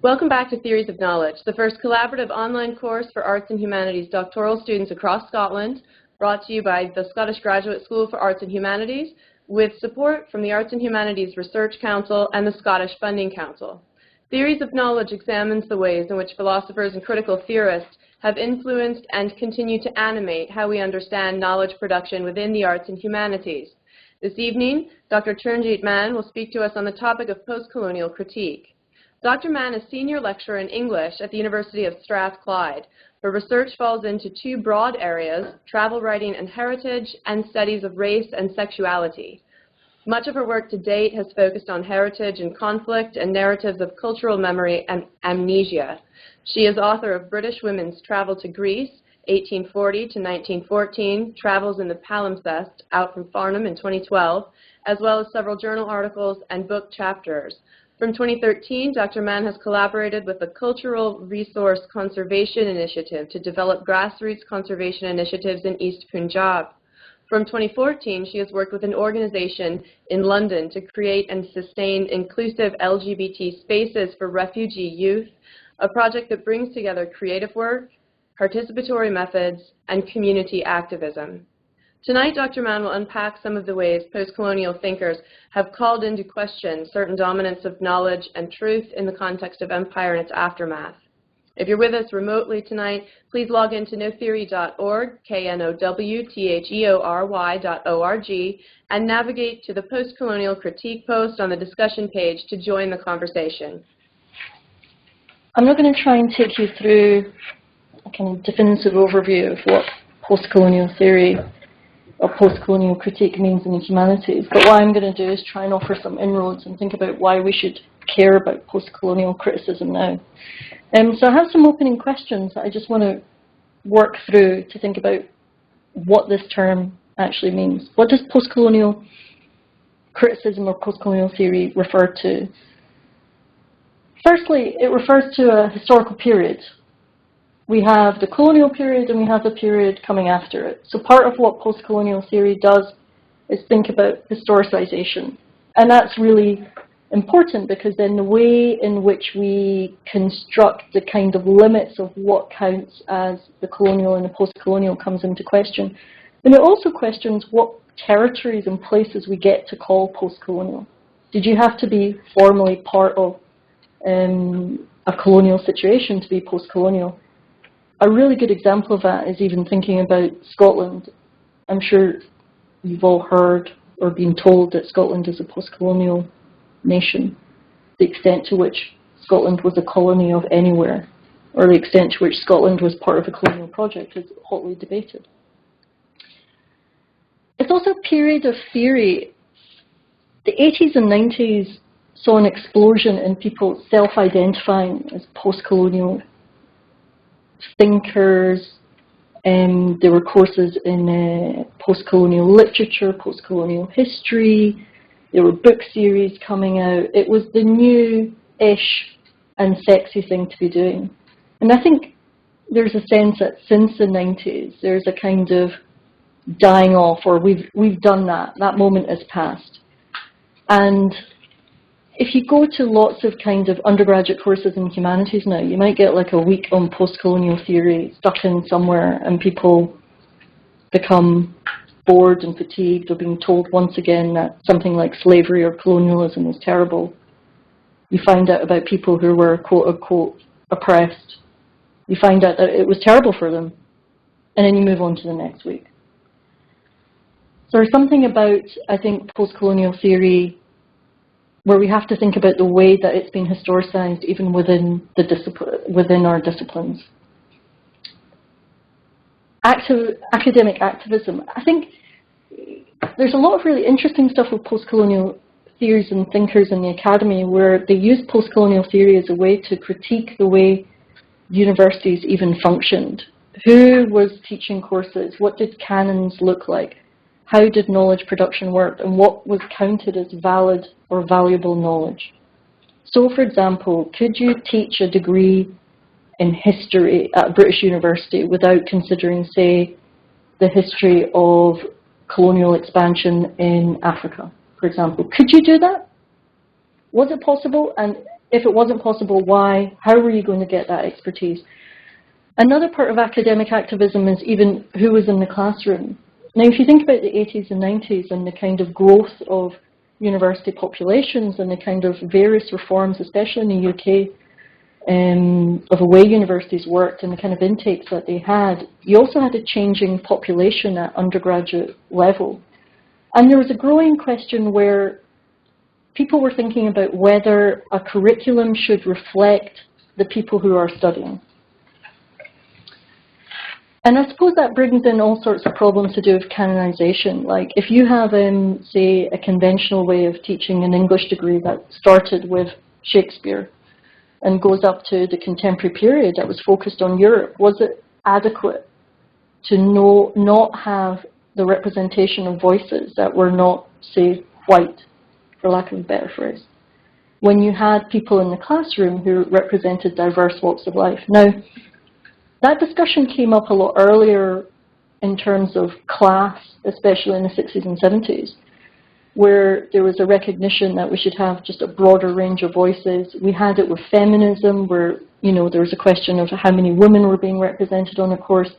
Welcome back to Theories of Knowledge, the first collaborative online course for arts and humanities doctoral students across Scotland, brought to you by the Scottish Graduate School for Arts and Humanities, with support from the Arts and Humanities Research Council and the Scottish Funding Council. Theories of Knowledge examines the ways in which philosophers and critical theorists have influenced and continue to animate how we understand knowledge production within the arts and humanities. This evening, Dr. Churnjeet Mahn will speak to us on the topic of postcolonial critique. Dr. Mahn is Senior Lecturer in English at the University of Strathclyde. Her research falls into two broad areas, travel writing and heritage, and studies of race and sexuality. Much of her work to date has focused on heritage and conflict and narratives of cultural memory and amnesia. She is author of British Women's Travel to Greece, 1840 to 1914, Travels in the Palimpsest, out from Farnham in 2012, as well as several journal articles and book chapters. From 2013, Dr. Mahn has collaborated with the Cultural Resource Conservation Initiative to develop grassroots conservation initiatives in East Punjab. From 2014, she has worked with an organization in London to create and sustain inclusive LGBT spaces for refugee youth, a project that brings together creative work, participatory methods, and community activism. Tonight, Dr. Mahn will unpack some of the ways postcolonial thinkers have called into question certain dominance of knowledge and truth in the context of empire and its aftermath. If you're with us remotely tonight, please log into notheory.org, knowtheory.org, and navigate to the postcolonial critique post on the discussion page to join the conversation. I'm not going to try and take you through a kind of definitive overview of what postcolonial theory or postcolonial critique means in the humanities, but what I'm going to do is try and offer some inroads and think about why we should care about postcolonial criticism now. So I have some opening questions that I just want to work through to think about what this term actually means. What does postcolonial criticism or postcolonial theory refer to? Firstly, it refers to a historical period. We have the colonial period and we have the period coming after it. So part of what postcolonial theory does is think about historicization. And that's really important because then the way in which we construct the kind of limits of what counts as the colonial and the postcolonial comes into question. And it also questions what territories and places we get to call postcolonial. Did you have to be formally part of a colonial situation to be postcolonial? A really good example of that is even thinking about Scotland. I'm sure you've all heard or been told that Scotland is a postcolonial nation. The extent to which Scotland was a colony of anywhere, or the extent to which Scotland was part of a colonial project, is hotly debated. It's also a period of theory. The 80s and 90s saw an explosion in people self-identifying as postcolonial thinkers. There were courses in postcolonial literature, postcolonial history. There were book series coming out. It was the new-ish and sexy thing to be doing. And I think there's a sense that since the 90s, there's a kind of dying off, or we've done that. That moment has passed. And if you go to lots of kind of undergraduate courses in humanities now, you might get like a week on postcolonial theory stuck in somewhere, and people become bored and fatigued or being told once again that something like slavery or colonialism is terrible. You find out about people who were quote-unquote oppressed. You find out that it was terrible for them, and then you move on to the next week. So there's something about, I think, postcolonial theory where we have to think about the way that it's been historicized even within our disciplines. Academic activism. I think there's a lot of really interesting stuff with postcolonial theories and thinkers in the academy where they use postcolonial theory as a way to critique the way universities even functioned. Who was teaching courses? What did canons look like? How did knowledge production work? And what was counted as valid or valuable knowledge? So, for example, could you teach a degree in history at a British university without considering, say, the history of colonial expansion in Africa, for example? Could you do that? Was it possible? And If it wasn't possible, why? How were you going to get that expertise? Another part of academic activism is even who was in the classroom. Now, if you think about the 80s and 90s and the kind of growth of university populations and the kind of various reforms, especially in the UK, of the way universities worked and the kind of intakes that they had, you also had a changing population at undergraduate level. And there was a growing question where people were thinking about whether a curriculum should reflect the people who are studying. And I suppose that brings in all sorts of problems to do with canonization. Like if you have, say, a conventional way of teaching an English degree that started with Shakespeare and goes up to the contemporary period that was focused on Europe, was it adequate to not have the representation of voices that were not, say, white, for lack of a better phrase, when you had people in the classroom who represented diverse walks of life? Now, that discussion came up a lot earlier in terms of class, especially in the 60s and 70s, where there was a recognition that we should have just a broader range of voices. We had it with feminism, where there was a question of how many women were being represented on a course.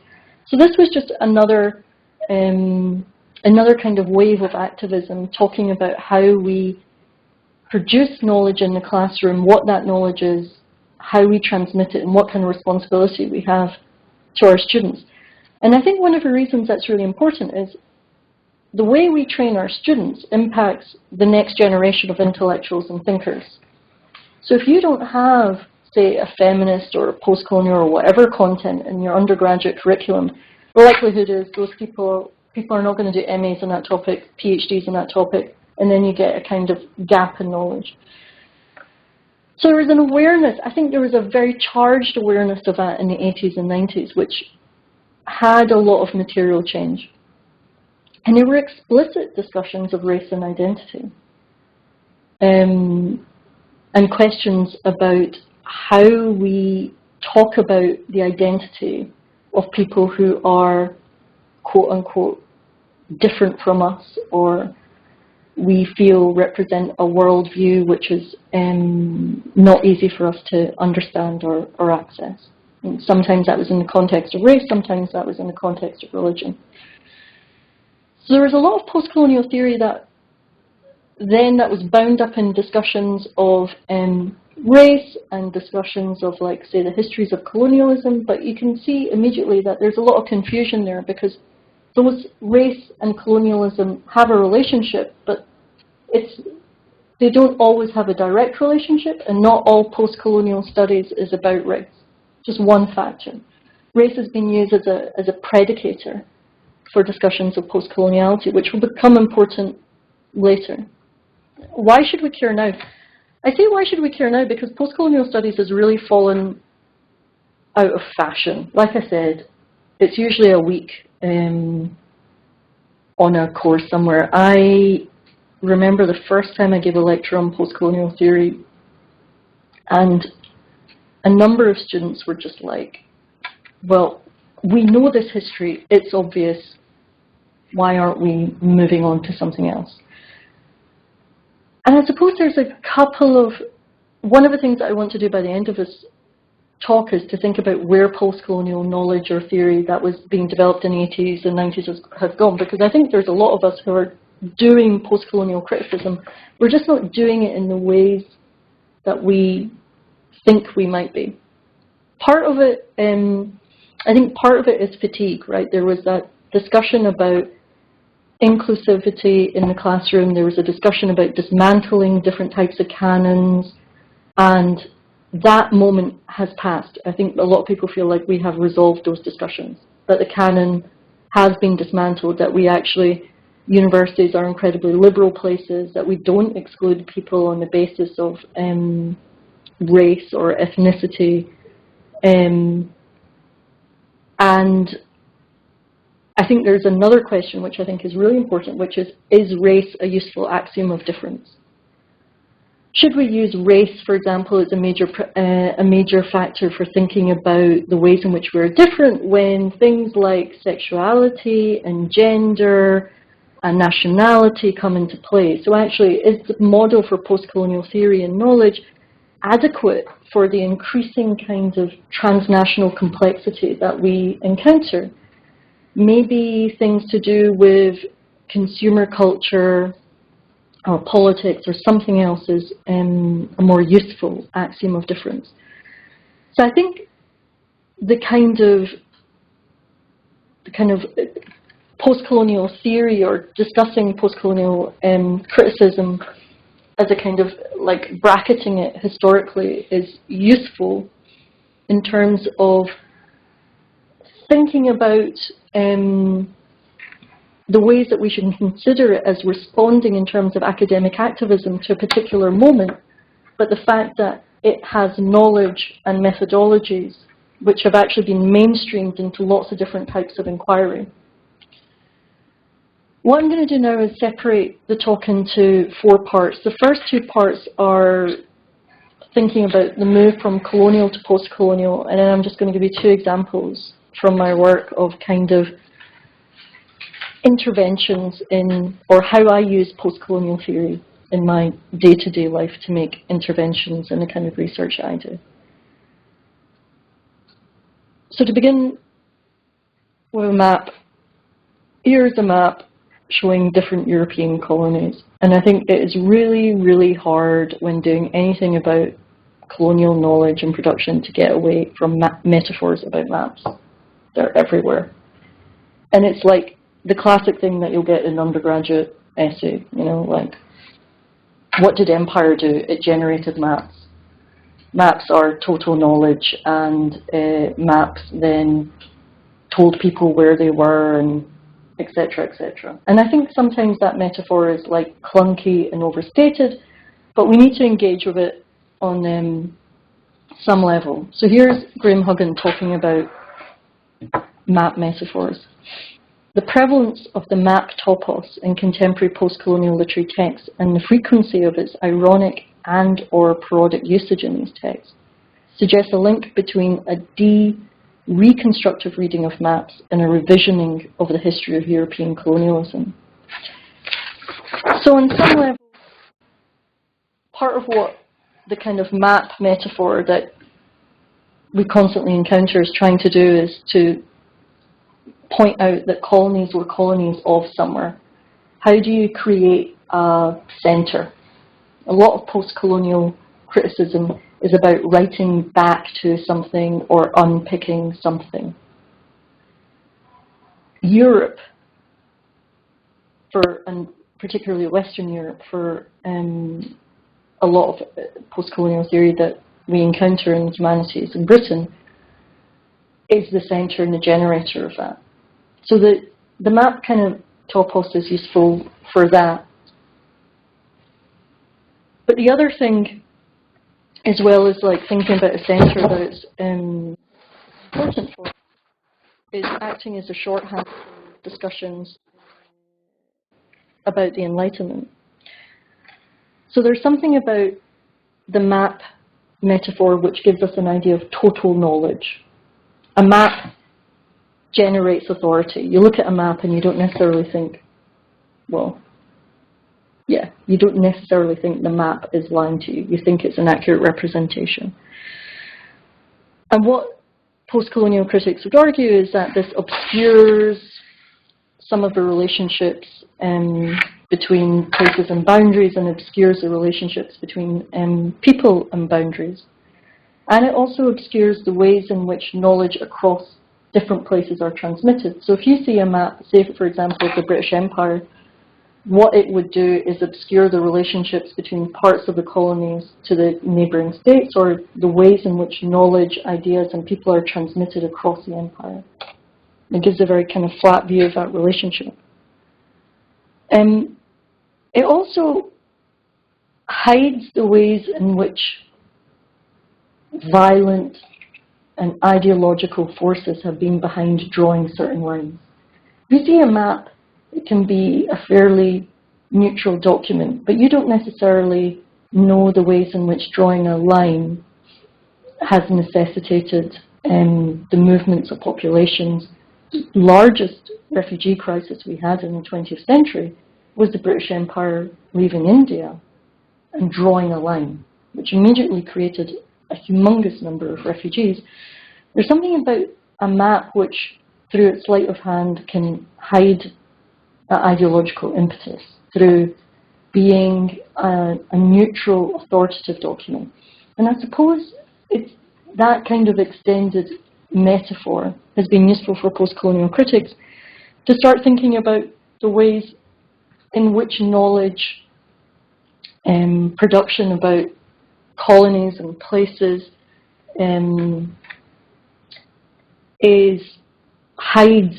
So this was just another kind of wave of activism talking about how we produce knowledge in the classroom, what that knowledge is, how we transmit it, and what kind of responsibility we have to our students. And I think one of the reasons that's really important is the way we train our students impacts the next generation of intellectuals and thinkers. So if you don't have, say, a feminist or a postcolonial or whatever content in your undergraduate curriculum, the likelihood is those people are not going to do MAs on that topic, PhDs on that topic, and then you get a kind of gap in knowledge. So there was an awareness, I think there was a very charged awareness of that in the 80s and 90s, which had a lot of material change. And there were explicit discussions of race and identity, and questions about how we talk about the identity of people who are, quote unquote, different from us, or we feel represent a worldview which is not easy for us to understand or access. And sometimes that was in the context of race, sometimes that was in the context of religion. So there was a lot of postcolonial theory that was bound up in discussions of race and discussions of, like, say, the histories of colonialism, but you can see immediately that there's a lot of confusion there because those race and colonialism have a relationship, but they don't always have a direct relationship, and not all post-colonial studies is about race. Just one factor. Race has been used as a predicator for discussions of post-coloniality, which will become important later. Why should we care now? I say why should we care now because post-colonial studies has really fallen out of fashion. Like I said, it's usually a week on a course somewhere. I remember the first time I gave a lecture on post-colonial theory, and a number of students were just like, well, we know this history, it's obvious, why aren't we moving on to something else? And I suppose there's a couple of, one of the things that I want to do by the end of this talk is to think about where post-colonial knowledge or theory that was being developed in the 80s and 90s has gone, because I think there's a lot of us who are doing post-colonial criticism. We're just not doing it in the ways that we think we might be. Part of it, I think part of it is fatigue, right? There was that discussion about inclusivity in the classroom. There was a discussion about dismantling different types of canons, and that moment has passed. I think a lot of people feel like we have resolved those discussions, that the canon has been dismantled, that we actually, universities are incredibly liberal places, that we don't exclude people on the basis of race or ethnicity. And I think there's another question which I think is really important, which is race a useful axiom of difference? Should we use race, for example, as a major factor for thinking about the ways in which we're different when things like sexuality and gender and nationality come into play? So actually, is the model for post-colonial theory and knowledge adequate for the increasing kind of transnational complexity that we encounter. Maybe things to do with consumer culture or politics or something else is a more useful axiom of difference. So I think the kind of post-colonial theory or discussing post-colonial criticism as a kind of like bracketing it historically is useful in terms of thinking about the ways that we should consider it as responding in terms of academic activism to a particular moment, but the fact that it has knowledge and methodologies which have actually been mainstreamed into lots of different types of inquiry. What I'm going to do now is separate the talk into 4 parts. The first 2 parts are thinking about the move from colonial to post-colonial, and then I'm just going to give you 2 examples from my work of kind of interventions in, or how I use post-colonial theory in my day-to-day life to make interventions in the kind of research I do. So to begin with a map, here's a map showing different European colonies. And I think it is really, really hard when doing anything about colonial knowledge and production to get away from metaphors about maps. They're everywhere. And it's like the classic thing that you'll get in an undergraduate essay, you know, like, what did empire do? It generated maps. Maps are total knowledge, and maps then told people where they were, and etc., etc. And I think sometimes that metaphor is like clunky and overstated, but we need to engage with it on some level. So here's Graham Huggan talking about map metaphors. The prevalence of the map topos in contemporary post-colonial literary texts and the frequency of its ironic and or parodic usage in these texts suggests a link between a reconstructive reading of maps and a revisioning of the history of European colonialism. So on some level, part of what the kind of map metaphor that we constantly encounter is trying to do is to point out that colonies were colonies of somewhere. How do you create a centre? A lot of post-colonial criticism is about writing back to something or unpicking something. Europe, and particularly Western Europe, for a lot of post-colonial theory that we encounter in the humanities in Britain, is the centre and the generator of that. So the map kind of topos is useful for that. But the other thing, as well as like thinking about a centre that it's important for, is acting as a shorthand for discussions about the Enlightenment. So there's something about the map metaphor which gives us an idea of total knowledge. A map generates authority. You look at a map and you don't necessarily think, well, yeah, you don't necessarily think the map is lying to you. You think it's an accurate representation. And what post-colonial critics would argue is that this obscures some of the relationships between places and boundaries, and obscures the relationships between people and boundaries. And it also obscures the ways in which knowledge across different places are transmitted. So if you see a map, say for example of the British Empire, what it would do is obscure the relationships between parts of the colonies to the neighbouring states, or the ways in which knowledge, ideas and people are transmitted across the empire. It gives a very kind of flat view of that relationship. It also hides the ways in which violent and ideological forces have been behind drawing certain lines. If you see a map, it can be a fairly neutral document, but you don't necessarily know the ways in which drawing a line has necessitated the movements of populations. The largest refugee crisis we had in the 20th century was the British Empire leaving India and drawing a line. which immediately created a humongous number of refugees. There's something about a map which, through its sleight of hand, can hide that ideological impetus through being a neutral, authoritative document. And I suppose it's that kind of extended metaphor has been useful for post-colonial critics to start thinking about the ways in which knowledge production about colonies and places hides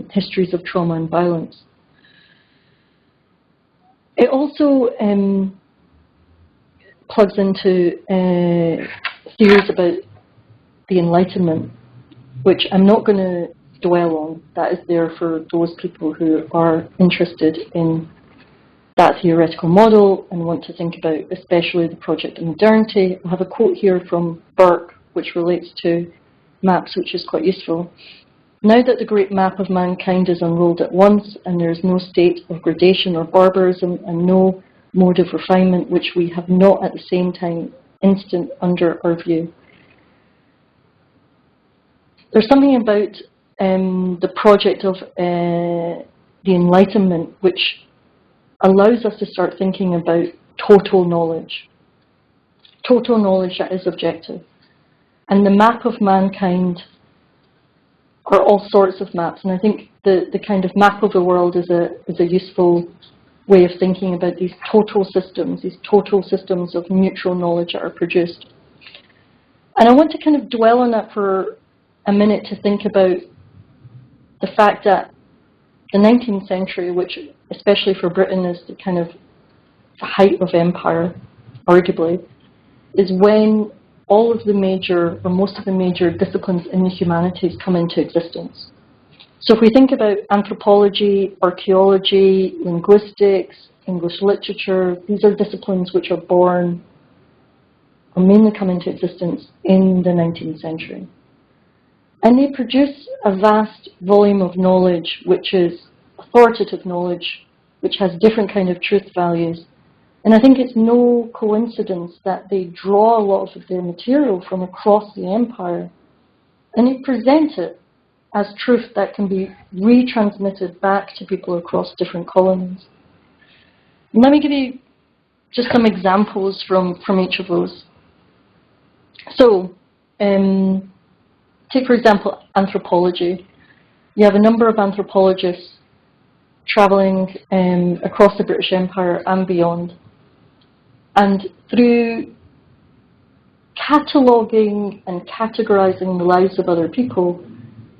histories of trauma and violence. It also plugs into theories about the Enlightenment, which I'm not going to dwell on. That is there for those people who are interested in that theoretical model and want to think about especially the project of modernity. I have a quote here from Burke, which relates to maps, which is quite useful. Now that the great map of mankind is unrolled at once, and there is no state of gradation or barbarism, and no mode of refinement which we have not at the same time instant under our view. There's something about the project of the Enlightenment which allows us to start thinking about total knowledge that is objective. And the map of mankind are all sorts of maps, and I think the kind of map of the world is a useful way of thinking about these total systems of neutral knowledge that are produced. And I want to kind of dwell on that for a minute to think about the fact that the 19th century, which especially for Britain is the kind of height of empire, arguably, is when all of the major, or most of the major disciplines in the humanities come into existence. So if we think about anthropology, archaeology, linguistics, English literature, these are disciplines which are born or mainly come into existence in the 19th century. And they produce a vast volume of knowledge, which is authoritative knowledge, which has different kind of truth values. And I think it's no coincidence that they draw a lot of their material from across the empire, and they present it as truth that can be retransmitted back to people across different colonies. And let me give you just some examples from each of those. So, take for example anthropology. You have a number of anthropologists travelling across the British Empire and beyond. And through cataloguing and categorising the lives of other people,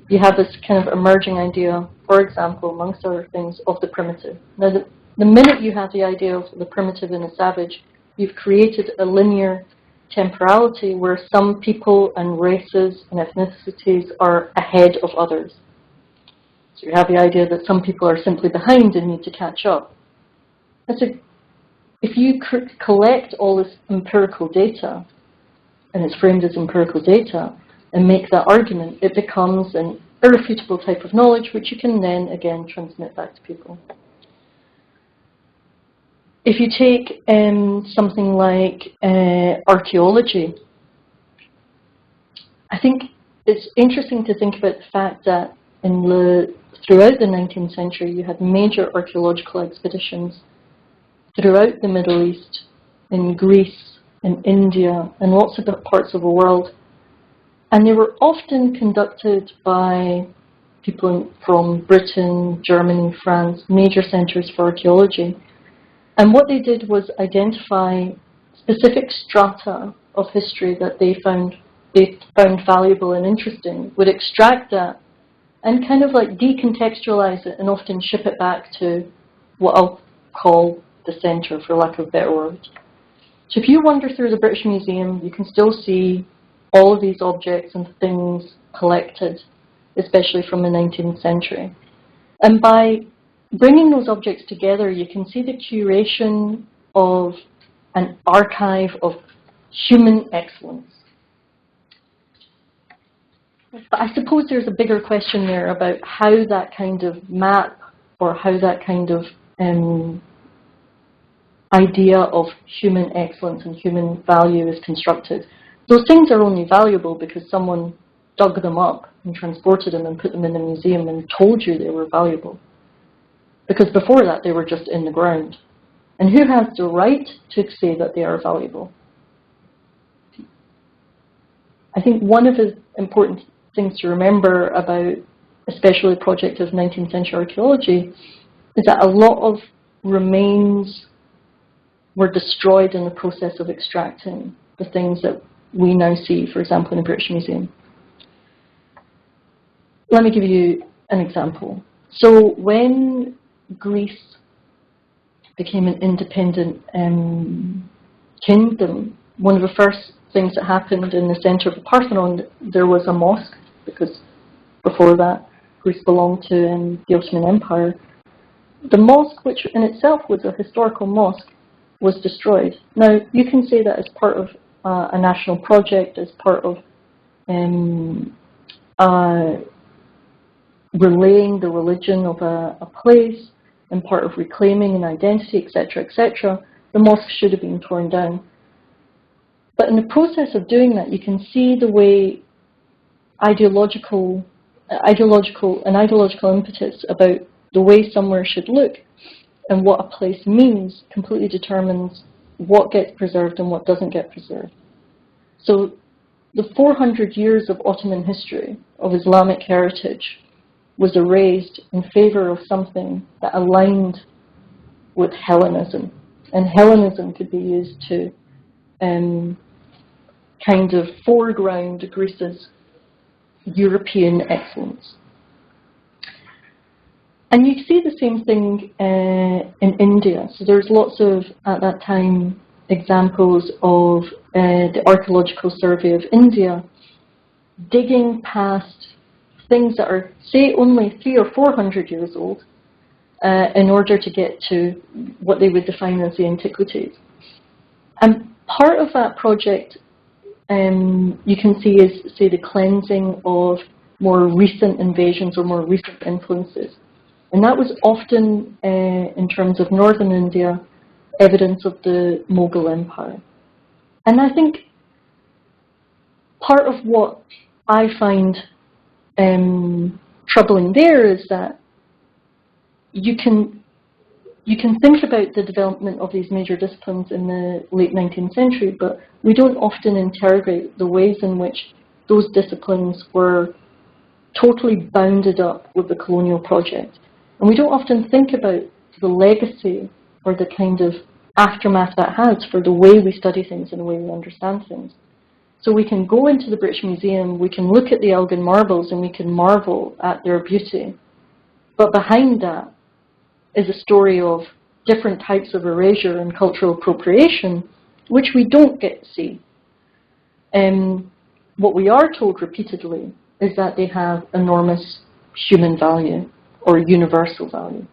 you have this kind of emerging idea, for example, amongst other things, of the primitive. Now, the minute you have the idea of the primitive and the savage, you've created a linear temporality where some people and races and ethnicities are ahead of others. So you have the idea that some people are simply behind and need to catch up. If you collect all this empirical data, and it's framed as empirical data, and make that argument, it becomes an irrefutable type of knowledge which you can then, again, transmit back to people. If you take something like archaeology, I think it's interesting to think about the fact that throughout the 19th century you had major archaeological expeditions throughout the Middle East, in Greece, in India, and lots of other parts of the world. And they were often conducted by people from Britain, Germany, France, major centres for archaeology. And what they did was identify specific strata of history that they found valuable and interesting, would extract that and kind of like decontextualize it and often ship it back to what I'll call the centre, for lack of a better word. So if you wander through the British Museum, you can still see all of these objects and things collected, especially from the 19th century. And by bringing those objects together, you can see the curation of an archive of human excellence. But I suppose there's a bigger question there about how that kind of map or how that kind of idea of human excellence and human value is constructed. Those things are only valuable because someone dug them up and transported them and put them in a museum and told you they were valuable. Because before that, they were just in the ground. And who has the right to say that they are valuable? I think one of the important things to remember about especially the project of 19th century archaeology is that a lot of remains were destroyed in the process of extracting the things that we now see, for example, in the British Museum. Let me give you an example. So when Greece became an independent kingdom, one of the first things that happened in the center of the Parthenon, there was a mosque, because before that Greece belonged to the Ottoman Empire. The mosque, which in itself was a historical mosque, was destroyed. Now, you can say that as part of a national project, as part of relaying the religion of a place, and part of reclaiming an identity, etc., etc. The mosque should have been torn down. But in the process of doing that, you can see the way ideological impetus about the way somewhere should look and what a place means completely determines what gets preserved and what doesn't get preserved. So the 400 years of Ottoman history, of Islamic heritage, was erased in favor of something that aligned with Hellenism. And Hellenism could be used to kind of foreground Greece's European excellence. And you see the same thing in India. So there's lots of, at that time, examples of the Archaeological Survey of India digging past things that are, say, only 300 or 400 years old in order to get to what they would define as the antiquities. And part of that project you can see is, say, the cleansing of more recent invasions or more recent influences. And that was often, in terms of northern India, evidence of the Mughal Empire. And I think part of what I find troubling there is that you can think about the development of these major disciplines in the late 19th century, but we don't often interrogate the ways in which those disciplines were totally bounded up with the colonial project. And we don't often think about the legacy or the kind of aftermath that has for the way we study things and the way we understand things. So we can go into the British Museum, we can look at the Elgin marbles and we can marvel at their beauty. But behind that is a story of different types of erasure and cultural appropriation, which we don't get to see. What we are told repeatedly is that they have enormous human value or universal value.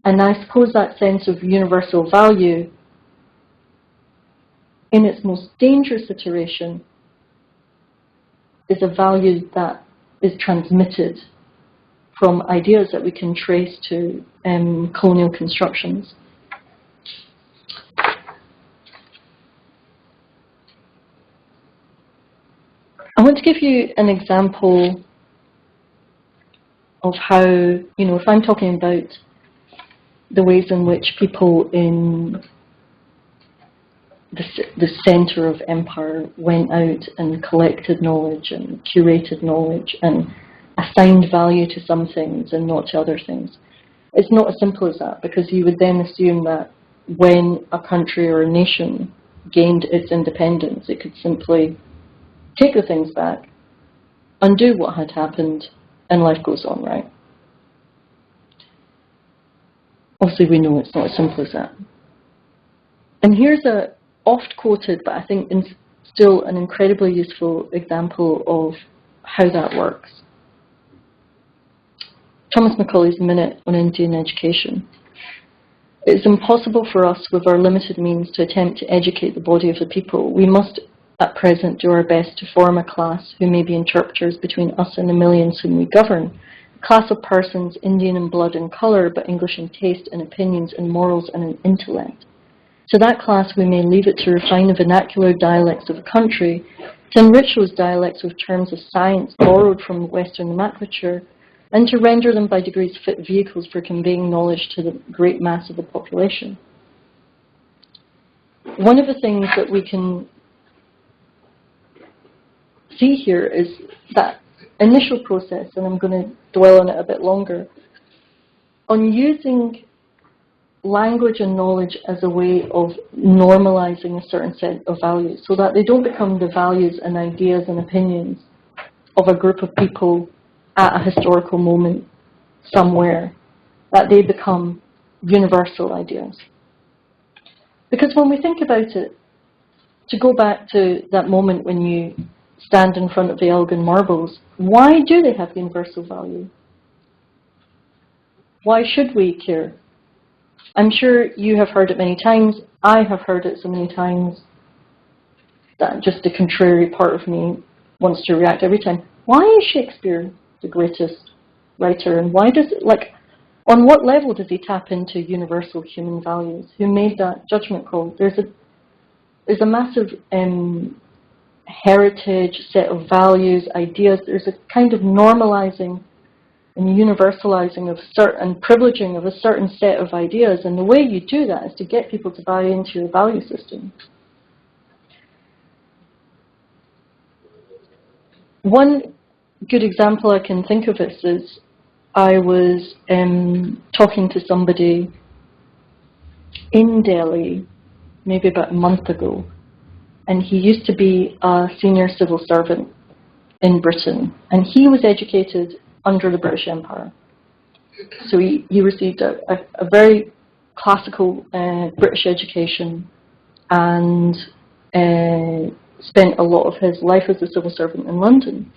And I suppose that sense of universal value, in its most dangerous iteration, is a value that is transmitted from ideas that we can trace to colonial constructions. I want to give you an example of how, if I'm talking about the ways in which people in the center of empire went out and collected knowledge and curated knowledge and assigned value to some things and not to other things. It's not as simple as that, because you would then assume that when a country or a nation gained its independence, it could simply take the things back, undo what had happened, and life goes on, right? Obviously, we know it's not as simple as that. And here's a oft-quoted, but I think still an incredibly useful example of how that works. Thomas Macaulay's Minute on Indian Education. It is impossible for us, with our limited means, to attempt to educate the body of the people. We must, at present, do our best to form a class who may be interpreters between us and the millions whom we govern. A class of persons, Indian in blood and colour, but English in taste and opinions and morals and in intellect. To that class, we may leave it to refine the vernacular dialects of a country, to enrich those dialects with terms of science borrowed from Western nomenclature, and to render them by degrees fit vehicles for conveying knowledge to the great mass of the population. One of the things that we can see here is that initial process, and I'm going to dwell on it a bit longer, on using language and knowledge as a way of normalizing a certain set of values so that they don't become the values and ideas and opinions of a group of people at a historical moment somewhere, that they become universal ideas. Because when we think about it, to go back to that moment when you stand in front of the Elgin marbles, why do they have universal value? Why should we care? I'm sure you have heard it many times. I have heard it so many times that just the contrary part of me wants to react every time. Why is Shakespeare the greatest writer? And why does it, like, on what level does he tap into universal human values? Who made that judgment call? There's a massive heritage, set of values, ideas. There's a kind of normalizing and universalizing of certain privileging of a certain set of ideas, and the way you do that is to get people to buy into your value system. One good example I can think of this is I was talking to somebody in Delhi maybe about a month ago, and he used to be a senior civil servant in Britain, and he was educated under the British Empire. So he received a very classical British education and spent a lot of his life as a civil servant in London.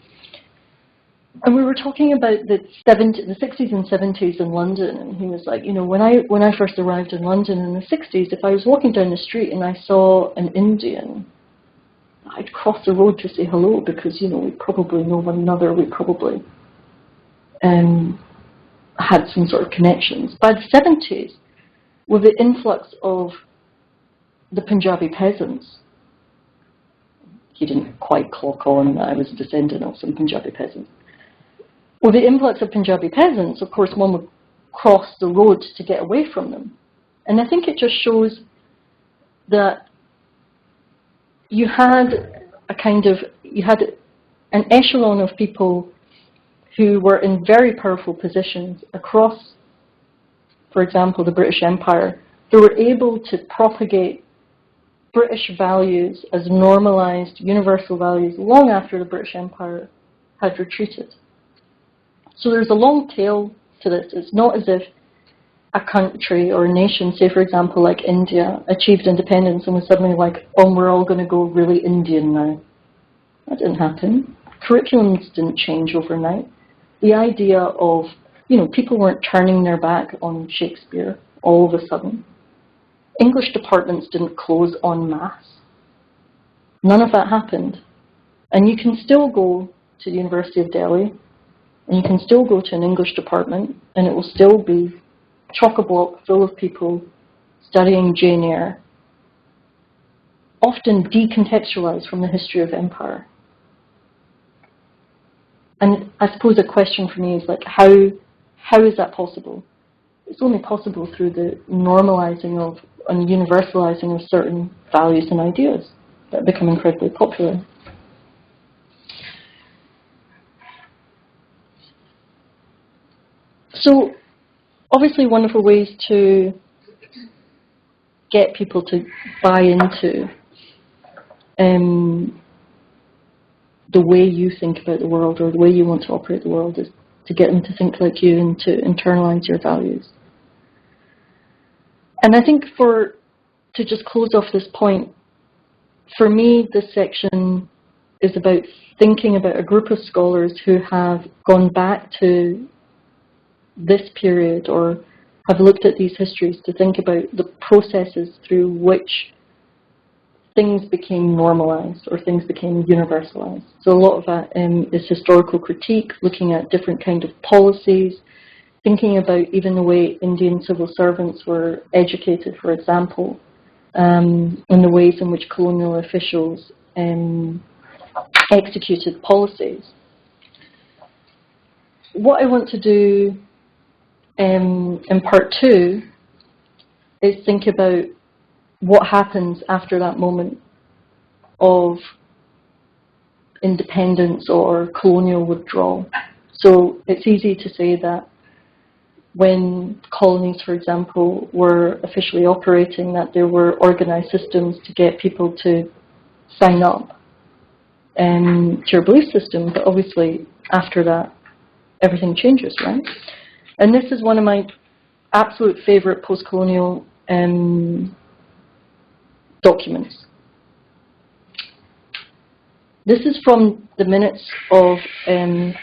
And we were talking about the 60s and 70s in London, and he was like, you know, when I first arrived in London in the 60s, if I was walking down the street and I saw an Indian, I'd cross the road to say hello because, you know, we probably know one another, we probably had some sort of connections. By the 70s, with the influx of the Punjabi peasants, he didn't quite clock on that I was a descendant of some Punjabi peasants. With the influx of Punjabi peasants, of course, one would cross the road to get away from them. And I think it just shows that you had an echelon of people who were in very powerful positions across, for example, the British Empire, who were able to propagate British values as normalized, universal values long after the British Empire had retreated. So there's a long tail to this. It's not as if a country or a nation, say for example like India, achieved independence and was suddenly like, oh, we're all going to go really Indian now. That didn't happen. Curriculums didn't change overnight. The idea of, you know, people weren't turning their back on Shakespeare all of a sudden. English departments didn't close en masse. None of that happened. And you can still go to the University of Delhi, and you can still go to an English department, and it will still be chock-a-block full of people studying Jane Eyre, often decontextualized from the history of empire. And I suppose a question for me is like, how is that possible? It's only possible through the normalizing of and universalizing of certain values and ideas that become incredibly popular. So, obviously wonderful ways to get people to buy into the way you think about the world or the way you want to operate the world is to get them to think like you and to internalize your values. And I think to just close off this point, for me this section is about thinking about a group of scholars who have gone back to this period or have looked at these histories to think about the processes through which things became normalized or things became universalized. So a lot of that is historical critique, looking at different kind of policies, thinking about even the way Indian civil servants were educated, for example, in the ways in which colonial officials executed policies. What I want to do in part 2 is think about what happens after that moment of independence or colonial withdrawal. So it's easy to say that when colonies, for example, were officially operating, that there were organized systems to get people to sign up to your belief system, but obviously after that everything changes, right? And this is one of my absolute favorite post-colonial documents. This is from the minutes of an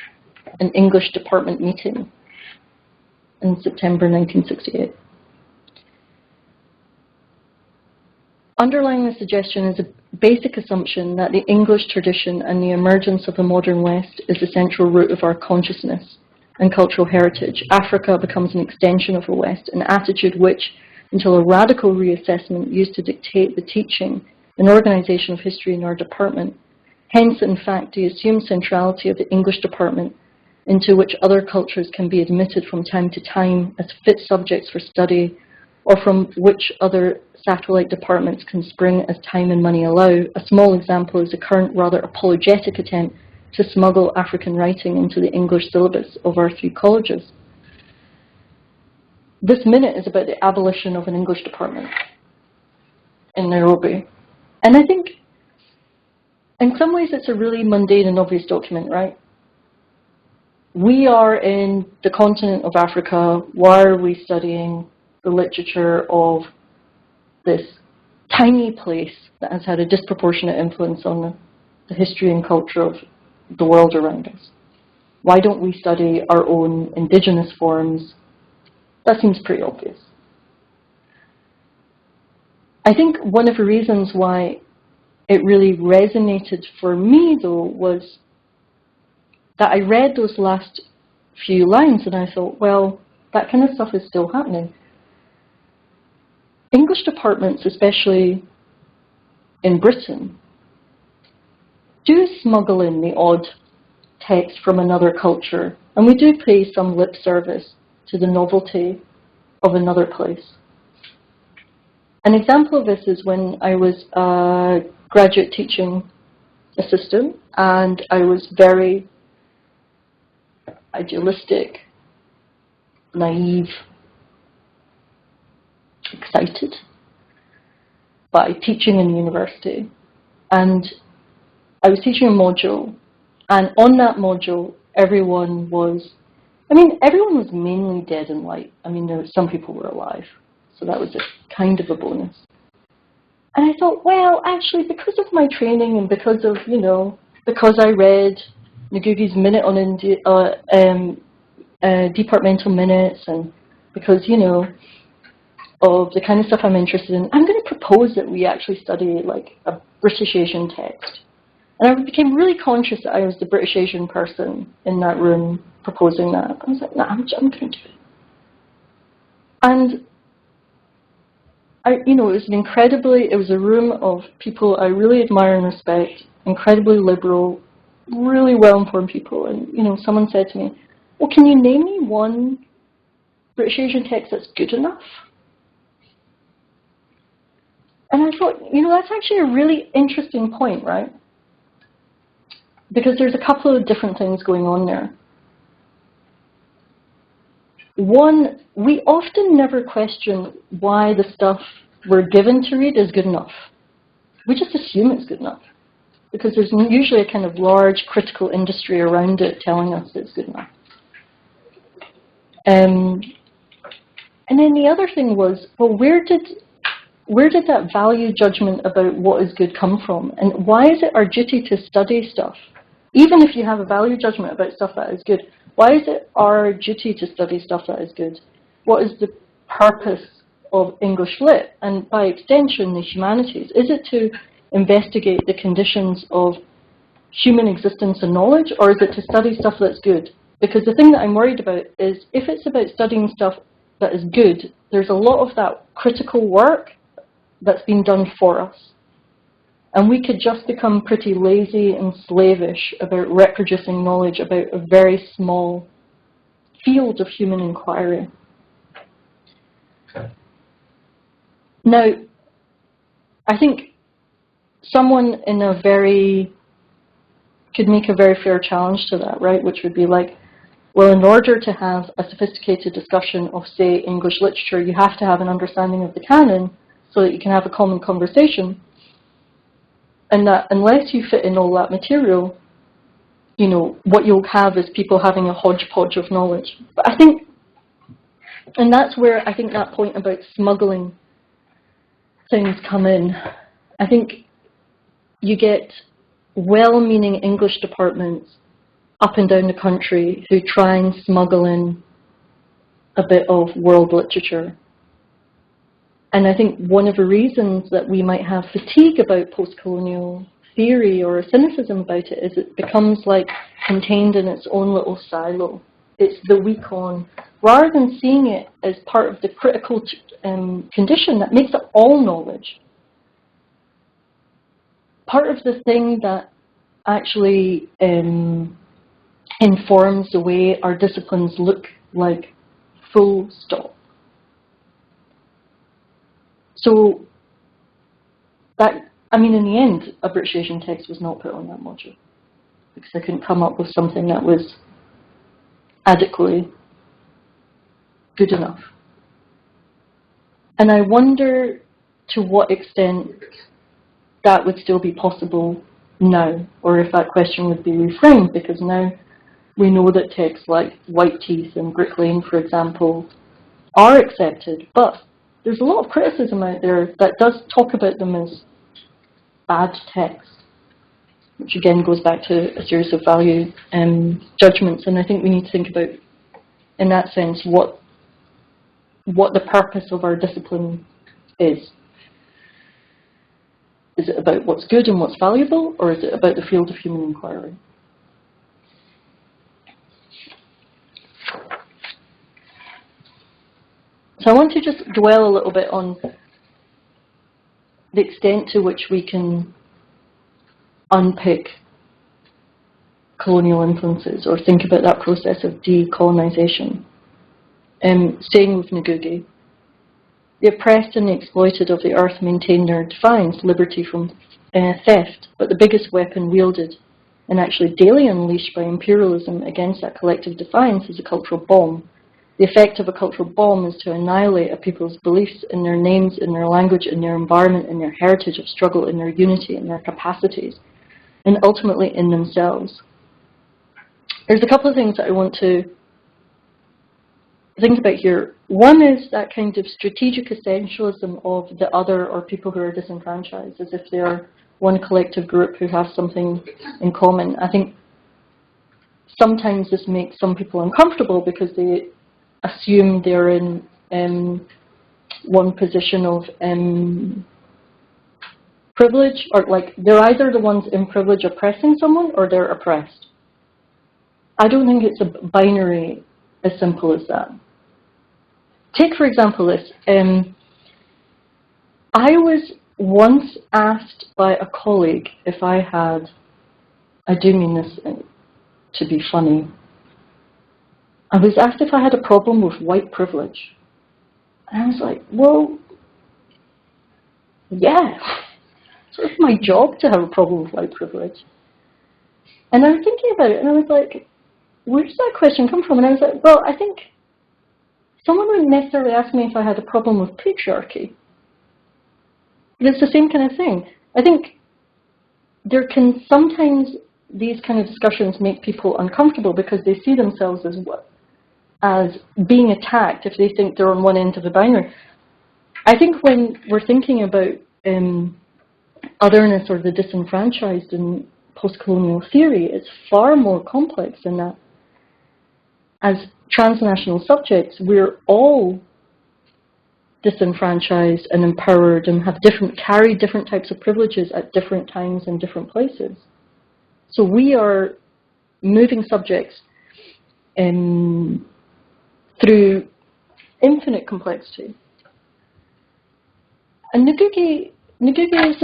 English department meeting in September 1968. Underlying the suggestion is a basic assumption that the English tradition and the emergence of the modern West is the central root of our consciousness and cultural heritage. Africa becomes an extension of the West, an attitude which, until a radical reassessment, used to dictate the teaching and organization of history in our department. Hence, in fact, the assumed centrality of the English department, into which other cultures can be admitted from time to time as fit subjects for study, or from which other satellite departments can spring as time and money allow. A small example is the current rather apologetic attempt to smuggle African writing into the English syllabus of our 3 colleges. This minute is about the abolition of an English department in Nairobi. And I think in some ways it's a really mundane and obvious document, right? We are in the continent of Africa. Why are we studying the literature of this tiny place that has had a disproportionate influence on the history and culture of the world around us? Why don't we study our own indigenous forms? That seems pretty obvious. I think one of the reasons why it really resonated for me, though, was that I read those last few lines and I thought, well, that kind of stuff is still happening. English departments, especially in Britain, do smuggle in the odd text from another culture, and we do pay some lip service to the novelty of another place. An example of this is when I was a graduate teaching assistant, and I was very idealistic, naive, excited by teaching in university. And I was teaching a module, and on that module, everyone was mainly dead in light. I mean, some people were alive, so that was a kind of a bonus. And I thought, well, actually, because of my training and because of, because I read Ngugi's Minute on departmental minutes, and because, of the kind of stuff I'm interested in, I'm going to propose that we actually study like a British Asian text. And I became really conscious that I was the British Asian person in that room proposing that. I was like, no, I'm going to do it. And it was a room of people I really admire and respect, incredibly liberal, really well-informed people. And, someone said to me, well, can you name me one British Asian text that's good enough? And I thought, that's actually a really interesting point, right? Because there's a couple of different things going on there. One, we often never question why the stuff we're given to read is good enough. We just assume it's good enough, because there's usually a kind of large critical industry around it telling us it's good enough. And then the other thing was, well, where did that value judgment about what is good come from? And why is it our duty to study stuff? Even if you have a value judgment about stuff that is good, why is it our duty to study stuff that is good? What is the purpose of English Lit, and by extension the humanities? Is it to investigate the conditions of human existence and knowledge, or is it to study stuff that's good? Because the thing that I'm worried about is if it's about studying stuff that is good, there's a lot of that critical work that's been done for us. And we could just become pretty lazy and slavish about reproducing knowledge about a very small field of human inquiry. Now, I think someone could make a very fair challenge to that, right? Which would be like, well, in order to have a sophisticated discussion of, say, English literature, you have to have an understanding of the canon so that you can have a common conversation. And that unless you fit in all that material, you know, what you'll have is people having a hodgepodge of knowledge. But I think, and that's where I think that point about smuggling things come in. I think you get well-meaning English departments up and down the country who try and smuggle in a bit of world literature. And I think one of the reasons that we might have fatigue about post-colonial theory or a cynicism about it is it becomes like contained in its own little silo. It's the weak on, rather than seeing it as part of the critical condition that makes up all knowledge. Part of the thing that actually informs the way our disciplines look like, full stop. So that, I mean, in the end, a British Asian text was not put on that module because I couldn't come up with something that was adequately good enough. And I wonder to what extent that would still be possible now, or if that question would be reframed, because now we know that texts like White Teeth and Brick Lane, for example, are accepted, but there's a lot of criticism out there that does talk about them as bad texts, which again goes back to a series of value judgments, and I think we need to think about, in that sense, what the purpose of our discipline is. Is it about what's good and what's valuable, or is it about the field of human inquiry? So I want to just dwell a little bit on the extent to which we can unpick colonial influences or think about that process of decolonisation. Staying with Ngugi, the oppressed and the exploited of the earth maintain their defiance, liberty from theft, but the biggest weapon wielded and actually daily unleashed by imperialism against that collective defiance is a cultural bomb. The effect of a cultural bomb is to annihilate a people's beliefs in their names, in their language, in their environment, in their heritage of struggle, in their unity, in their capacities, and ultimately in themselves. There's a couple of things that I want to think about here. One is that kind of strategic essentialism of the other or people who are disenfranchised, as if they're one collective group who have something in common. I think sometimes this makes some people uncomfortable because they assume they're in one position of privilege, or like they're either the ones in privilege oppressing someone or they're oppressed. I don't think it's a binary as simple as that. Take, for example, this. I was once asked by a colleague if I had, I do mean this to be funny, I was asked if I had a problem with white privilege. And I was like, well, yeah. So it's my job to have a problem with white privilege. And I was thinking about it, and I was like, where does that question come from? And I was like, well, I think someone wouldn't necessarily ask me if I had a problem with patriarchy. But it's the same kind of thing. I think there can sometimes, these kind of discussions make people uncomfortable because they see themselves as being attacked if they think they're on one end of the binary. I think when we're thinking about otherness or the disenfranchised in post-colonial theory, it's far more complex than that. As transnational subjects, we're all disenfranchised and empowered and carry different types of privileges at different times and different places. So we are moving subjects through infinite complexity. And Ngugi is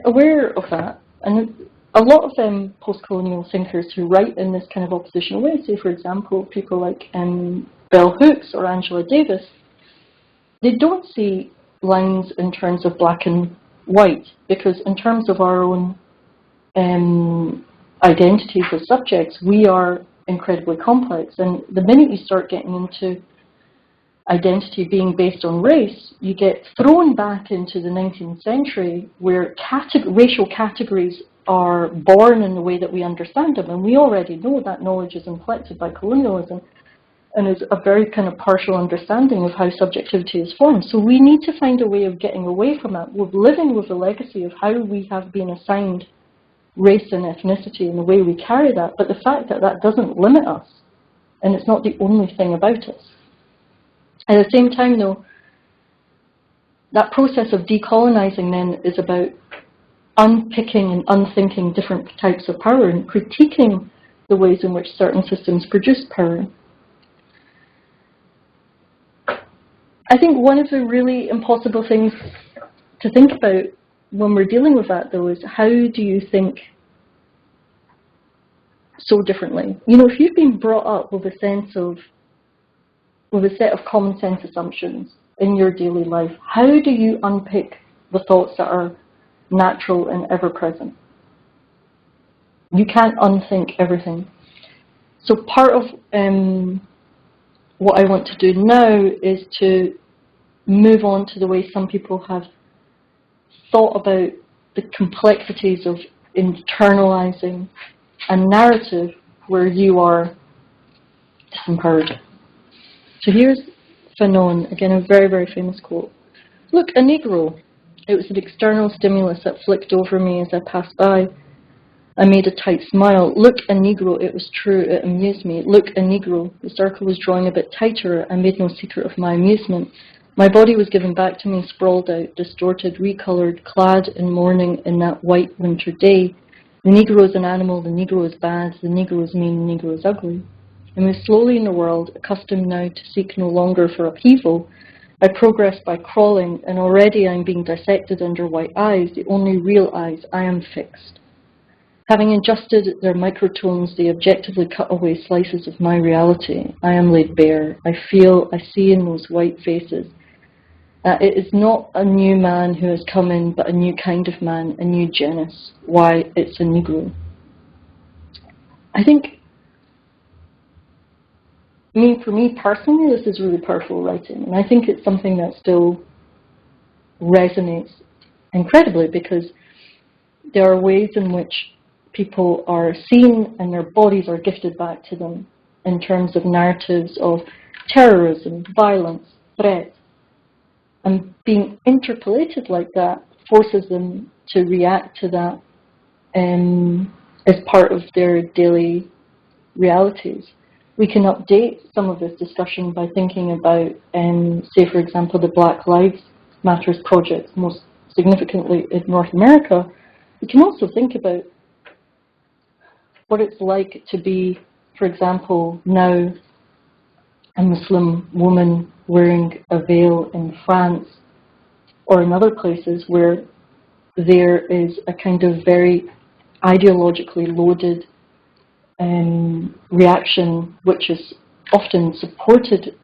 aware of that. And a lot of post-colonial thinkers who write in this kind of oppositional way, say, for example, people like Bell Hooks or Angela Davis, they don't see lines in terms of black and white, because in terms of our own identities as subjects, we are incredibly complex. And the minute you start getting into identity being based on race, you get thrown back into the 19th century where racial categories are born in the way that we understand them. And we already know that knowledge is inflected by colonialism and is a very kind of partial understanding of how subjectivity is formed. So we need to find a way of getting away from that. We're living with the legacy of how we have been assigned race and ethnicity and the way we carry that, but the fact that that doesn't limit us, and it's not the only thing about us. At the same time, though, that process of decolonizing then is about unpicking and unthinking different types of power and critiquing the ways in which certain systems produce power. I think one of the really impossible things to think about when we're dealing with that, though, is how do you think so differently? You know, if you've been brought up with a sense of, with a set of common sense assumptions in your daily life, how do you unpick the thoughts that are natural and ever-present? You can't unthink everything. So part of what I want to do now is to move on to the way some people have thought about the complexities of internalizing a narrative where you are disempowered. So here's Fanon, again a very, very famous quote. Look, a Negro. It was an external stimulus that flicked over me as I passed by. I made a tight smile. Look, a Negro. It was true. It amused me. Look, a Negro. The circle was drawing a bit tighter. I made no secret of my amusement. My body was given back to me, sprawled out, distorted, recolored, clad in mourning in that white winter day. The Negro is an animal. The Negro is bad. The Negro is mean. The Negro is ugly. I moved slowly in the world, accustomed now to seek no longer for upheaval. I progressed by crawling, and already I am being dissected under white eyes, the only real eyes. I am fixed. Having adjusted their microtones, they objectively cut away slices of my reality. I am laid bare. I feel, I see in those white faces. It is not a new man who has come in, but a new kind of man, a new genus. Why, it's a Negro. I think, for me personally, this is really powerful writing, and I think it's something that still resonates incredibly, because there are ways in which people are seen and their bodies are gifted back to them in terms of narratives of terrorism, violence, threat, and being interpolated like that forces them to react to that as part of their daily realities. We can update some of this discussion by thinking about, say, for example, the Black Lives Matter project, most significantly in North America. We can also think about what it's like to be, for example, now a Muslim woman wearing a veil in France or in other places where there is a kind of very ideologically loaded reaction, which is often supported,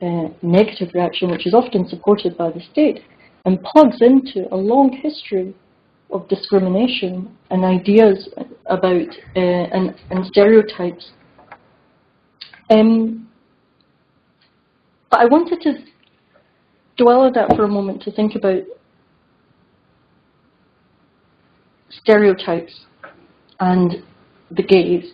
negative reaction, which is often supported by the state, and plugs into a long history of discrimination and ideas about and stereotypes. But I wanted to dwell on that for a moment to think about stereotypes and the gaze.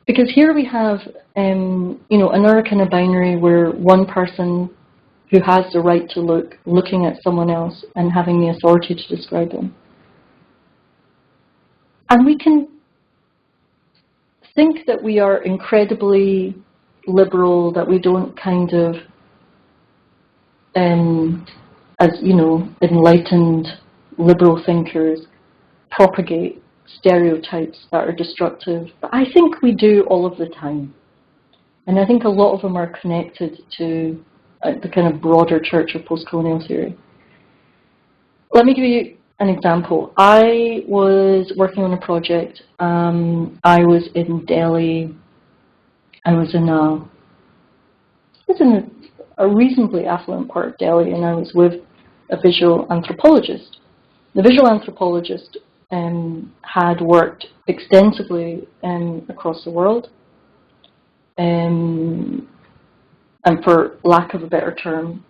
Because here we have, another kind of binary where one person who has the right to look, looking at someone else and having the authority to describe them. And we can think that we are incredibly liberal, that we don't kind of, as enlightened liberal thinkers, propagate stereotypes that are destructive. But I think we do all of the time. And I think a lot of them are connected to the kind of broader church of postcolonial theory. Let me give you an example. I was working on a project. I was in Delhi. I was in a reasonably affluent part of Delhi, and I was with a visual anthropologist. The visual anthropologist had worked extensively across the world, and for lack of a better term,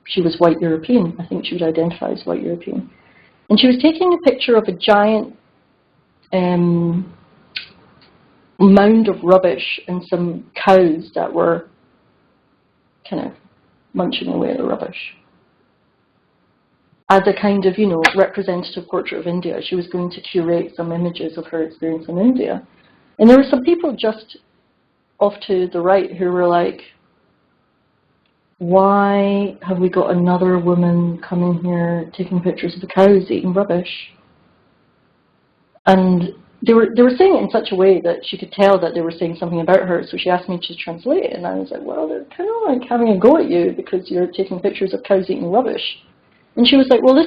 she was white European. I think she would identify as white European. And she was taking a picture of a giant mound of rubbish and some cows that were kind of munching away at the rubbish. As a kind of, representative portrait of India, she was going to curate some images of her experience in India. And there were some people just off to the right who were like, why have we got another woman coming here taking pictures of the cows eating rubbish? And they were saying it in such a way that she could tell that they were saying something about her, so she asked me to translate it, and I was like, well, they're kind of like having a go at you because you're taking pictures of cows eating rubbish. And she was like, well,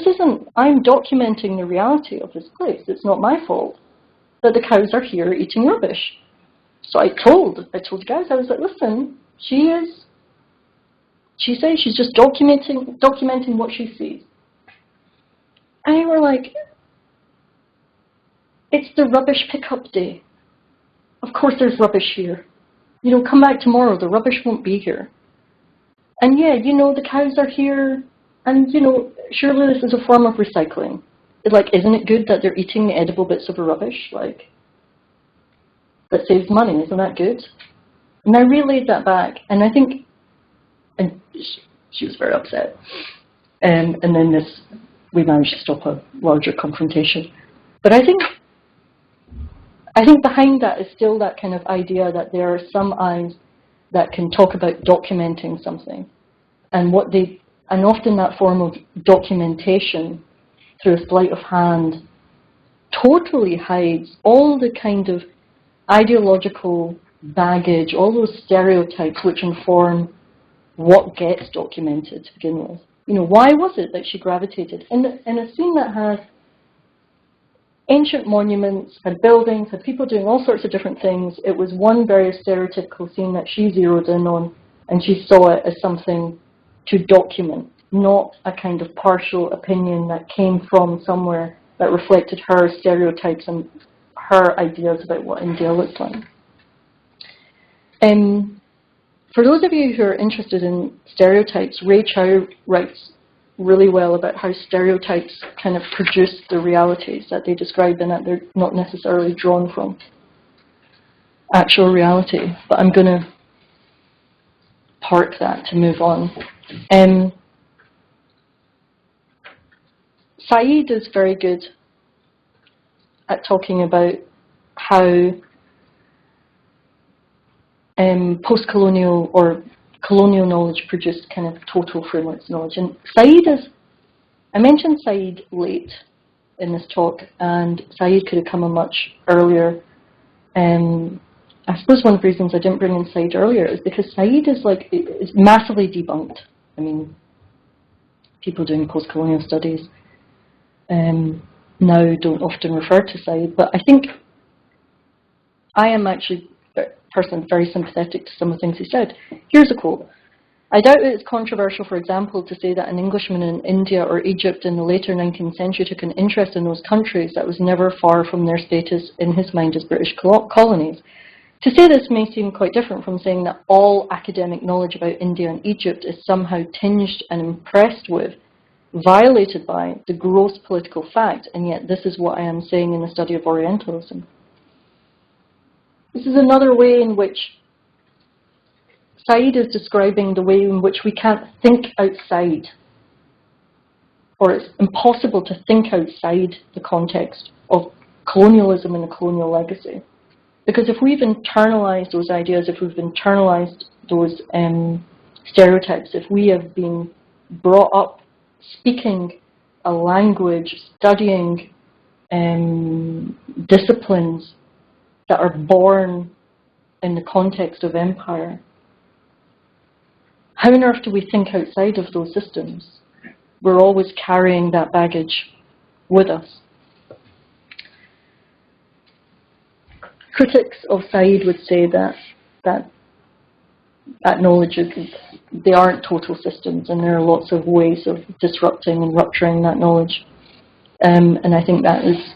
I'm documenting the reality of this place. It's not my fault that the cows are here eating rubbish. So I told the guys, I was like, listen, she says she's just documenting what she sees. And they were like, it's the rubbish pickup day. Of course there's rubbish here. Come back tomorrow, the rubbish won't be here. And yeah, the cows are here, and surely this is a form of recycling. Isn't it good that they're eating the edible bits of the rubbish? That saves money, isn't that good? And I relayed that back, and I think, and she was very upset. And then we managed to stop a larger confrontation. But I think behind that is still that kind of idea that there are some eyes that can talk about documenting something, and often that form of documentation through a sleight of hand totally hides all the kind of ideological baggage, all those stereotypes which inform what gets documented to begin with. Why was it that she gravitated in a scene that has ancient monuments, had buildings, had people doing all sorts of different things? It was one very stereotypical scene that she zeroed in on, and she saw it as something to document, not a kind of partial opinion that came from somewhere that reflected her stereotypes and her ideas about what India looked like. For those of you who are interested in stereotypes, Ray Chow writes really well about how stereotypes kind of produce the realities that they describe, and that they're not necessarily drawn from actual reality. But I'm going to park that to move on. Said is very good at talking about how post-colonial or colonial knowledge produced kind of total frameworks knowledge. And I mentioned Said late in this talk, and Said could have come on much earlier. I suppose one of the reasons I didn't bring in Said earlier is because Said is massively debunked. I mean, people doing post-colonial studies now don't often refer to Said, but I think I am actually person very sympathetic to some of the things he said. Here's a quote. I doubt it is controversial, for example, to say that an Englishman in India or Egypt in the later 19th century took an interest in those countries that was never far from their status in his mind as British colonies. To say this may seem quite different from saying that all academic knowledge about India and Egypt is somehow tinged and impressed with, violated by, the gross political fact, and yet this is what I am saying in the study of Orientalism. This is another way in which Said is describing the way in which we can't think outside, or it's impossible to think outside the context of colonialism and the colonial legacy. Because if we've internalized those ideas, if we've internalized those stereotypes, if we have been brought up speaking a language, studying disciplines that are born in the context of empire, how on earth do we think outside of those systems? we're always carrying that baggage with us. Critics of Said would say that knowledge they aren't total systems, and there are lots of ways of disrupting and rupturing that knowledge. And I think that is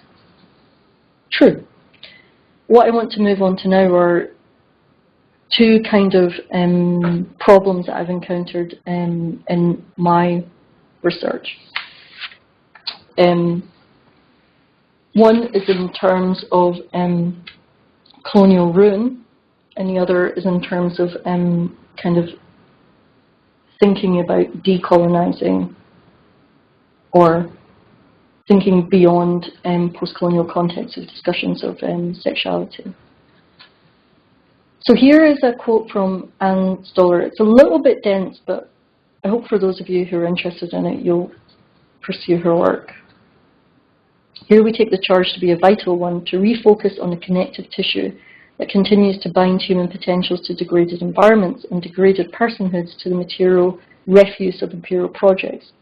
true. What I want to move on to now are two kind of problems that I've encountered in my research. One is in terms of colonial ruin, and the other is in terms of kind of thinking about decolonizing or thinking beyond post-colonial contexts of discussions of sexuality. So here is a quote from Anne Stoller. It's a little bit dense, but I hope for those of you who are interested in it, you'll pursue her work. Here we take the charge to be a vital one, to refocus on the connective tissue that continues to bind human potentials to degraded environments and degraded personhoods to the material refuse of imperial projects.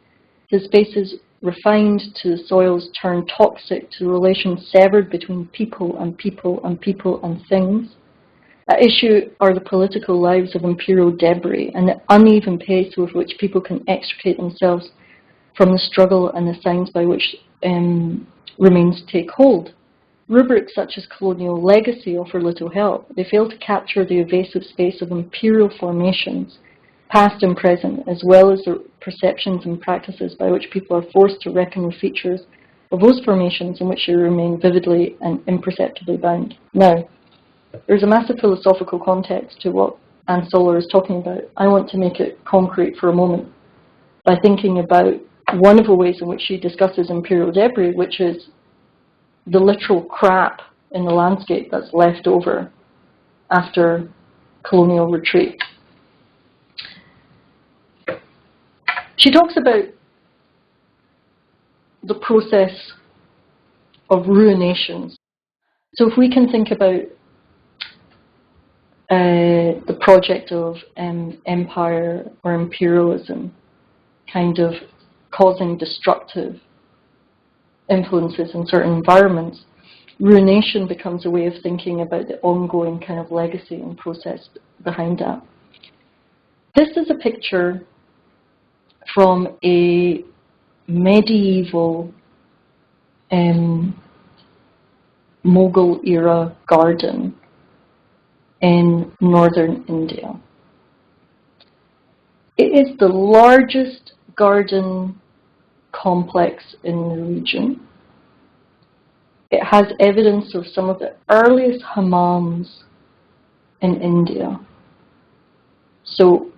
The spaces refined to the soils turn toxic to the relations severed between people and people and people and things. At issue are the political lives of imperial debris and the uneven pace with which people can extricate themselves from the struggle and the signs by which remains take hold. Rubrics such as colonial legacy offer little help. They fail to capture the evasive space of imperial formations, past and present, as well as the perceptions and practices by which people are forced to reckon with features of those formations in which they remain vividly and imperceptibly bound. Now, there's a massive philosophical context to what Anne Stoller is talking about. I want to make it concrete for a moment by thinking about one of the ways in which she discusses imperial debris, which is the literal crap in the landscape that's left over after colonial retreat. She talks about the process of ruination. So if we can think about the project of empire or imperialism kind of causing destructive influences in certain environments, ruination becomes a way of thinking about the ongoing kind of legacy and process behind that. This is a picture from a medieval Mughal era garden in northern India. It is the largest garden complex in the region. It has evidence of some of the earliest hammams in India. So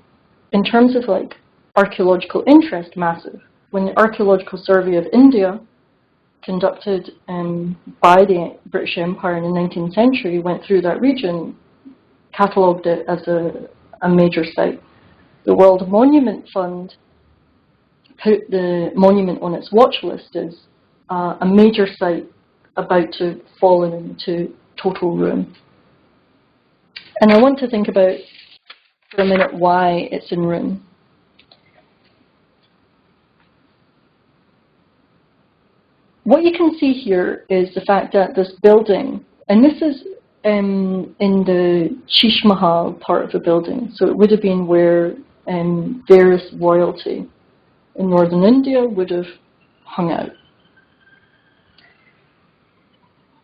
in terms of like archaeological interest, massive. When the Archaeological Survey of India, conducted by the British Empire in the 19th century, went through that region, catalogued it as a major site. The World Monument Fund put the monument on its watch list as a major site about to fall into total ruin. And I want to think about for a minute why it's in ruin. What you can see here is the fact that this building, and this is in the Sheesh Mahal part of the building, so it would have been where various royalty in northern India would have hung out.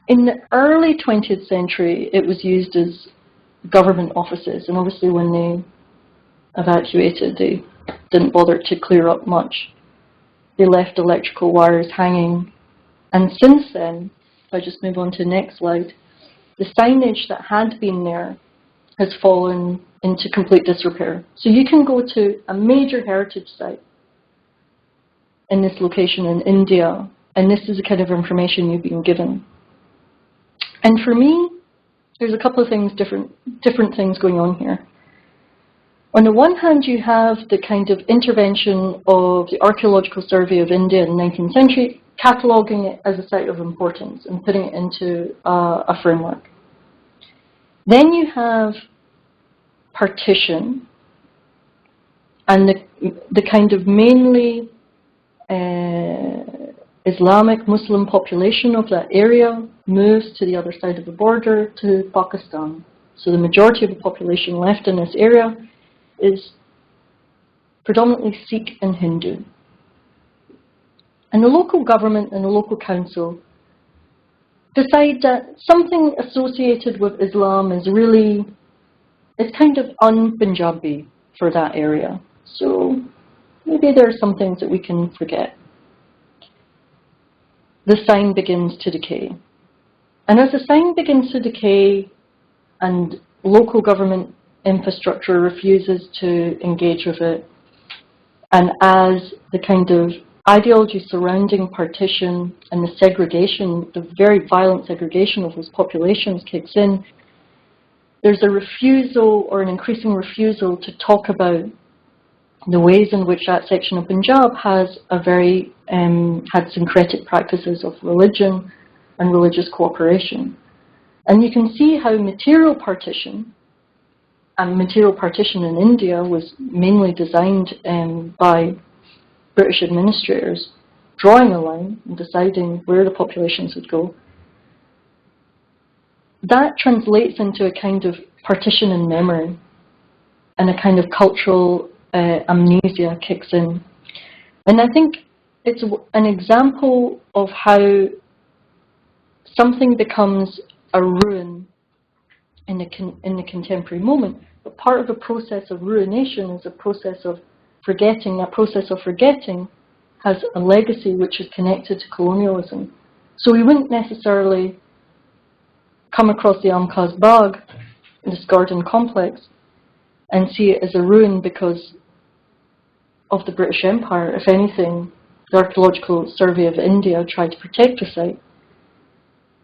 In the early 20th century, it was used as government offices, and obviously when they evacuated, they didn't bother to clear up much. They left electrical wires hanging, and since then, if I just move on to the next slide, the signage that had been there has fallen into complete disrepair. So you can go to a major heritage site in this location in India, and this is the kind of information you've been given. And for me, there's a couple of things, different things going on here. On the one hand, you have the kind of intervention of the Archaeological Survey of India in the 19th century, cataloguing it as a site of importance and putting it into a framework. Then you have partition and the kind of mainly Islamic Muslim population of that area moves to the other side of the border to Pakistan. So the majority of the population left in this area is predominantly Sikh and Hindu. And the local government and the local council decide that something associated with Islam is really, it's kind of un-Punjabi for that area. So maybe there are some things that we can forget. The sign begins to decay. And as the sign begins to decay and local government infrastructure refuses to engage with it, and as the kind of ideology surrounding partition and the segregation, the very violent segregation of those populations kicks in, there's a refusal or an increasing refusal to talk about the ways in which that section of Punjab has a very, had syncretic practices of religion and religious cooperation. And you can see how material partition, and material partition in India was mainly designed by British administrators, drawing a line and deciding where the populations would go. That translates into a kind of partition in memory, and a kind of cultural amnesia kicks in. And I think it's an example of how something becomes a ruin in the contemporary moment. But part of the process of ruination is a process of forgetting. That process of forgetting has a legacy which is connected to colonialism. So we wouldn't necessarily come across the Amkaz Bagh, this garden complex, and see it as a ruin because of the British Empire. If anything, the Archaeological Survey of India tried to protect the site.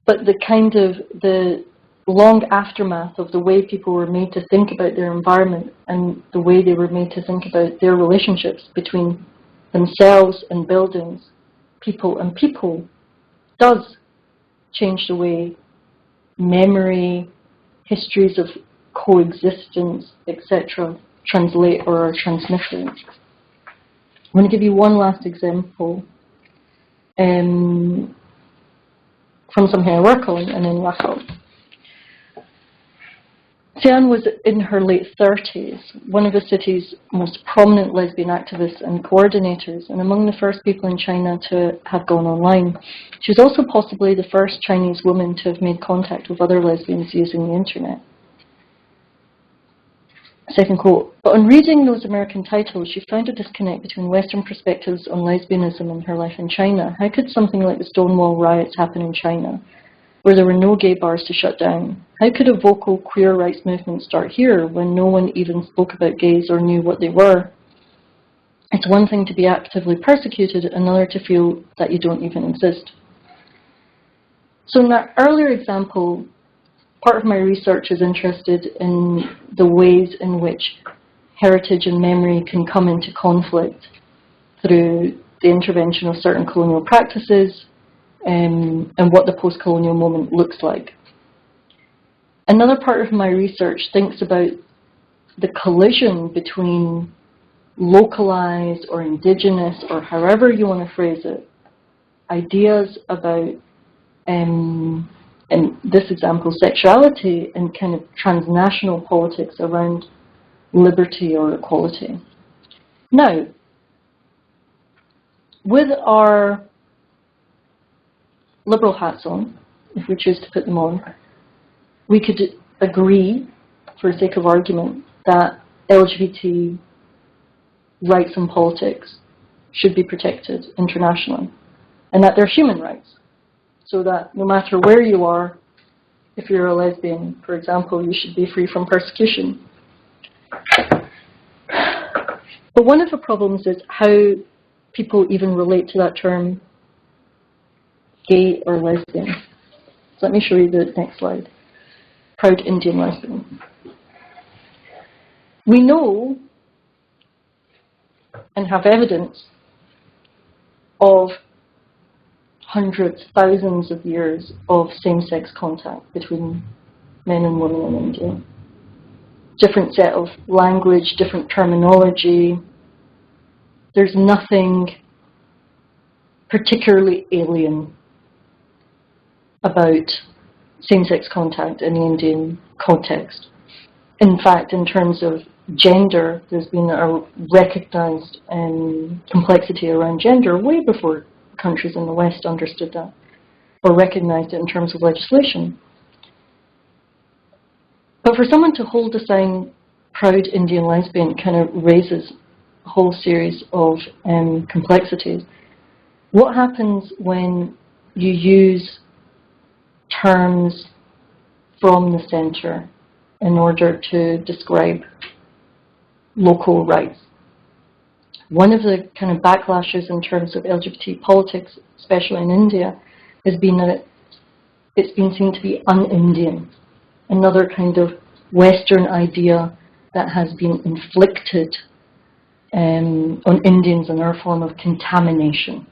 But the kind of the long aftermath of the way people were made to think about their environment and the way they were made to think about their relationships between themselves and buildings, people and people, does change the way memory, histories of coexistence, etc., translate or are transmitted. I'm going to give you one last example from something I work on, and then wrap up. Sian was in her late 30s, one of the city's most prominent lesbian activists and coordinators, and among the first people in China to have gone online. She was also possibly the first Chinese woman to have made contact with other lesbians using the internet. Second quote, but on reading those American titles, she found a disconnect between Western perspectives on lesbianism and her life in China. How could something like the Stonewall riots happen in China, where there were no gay bars to shut down? How could a vocal queer rights movement start here when no one even spoke about gays or knew what they were? It's one thing to be actively persecuted, another to feel that you don't even exist. So in that earlier example, part of my research is interested in the ways in which heritage and memory can come into conflict through the intervention of certain colonial practices and what the post-colonial moment looks like. Another part of my research thinks about the collision between localized or indigenous, or however you want to phrase it, ideas about, in this example, sexuality and kind of transnational politics around liberty or equality. Now, with our liberal hats on, if we choose to put them on, we could agree, for the sake of argument, that LGBT rights and politics should be protected internationally, and that they're human rights, so that no matter where you are, if you're a lesbian, for example, you should be free from persecution. But one of the problems is how people even relate to that term gay or lesbian. So let me show you the next slide. Proud Indian lesbian. We know and have evidence of hundreds, thousands of years of same-sex contact between men and women in India. Different set of language, different terminology. There's nothing particularly alien about same-sex contact in the Indian context. In fact, in terms of gender, there's been a recognized complexity around gender way before countries in the West understood that or recognized it in terms of legislation. But for someone to hold the sign proud Indian lesbian kind of raises a whole series of complexities. What happens when you use terms from the centre in order to describe local rights? One of the kind of backlashes in terms of LGBT politics, especially in India, has been that it's been seen to be un-Indian, another kind of Western idea that has been inflicted on Indians in our form of contamination.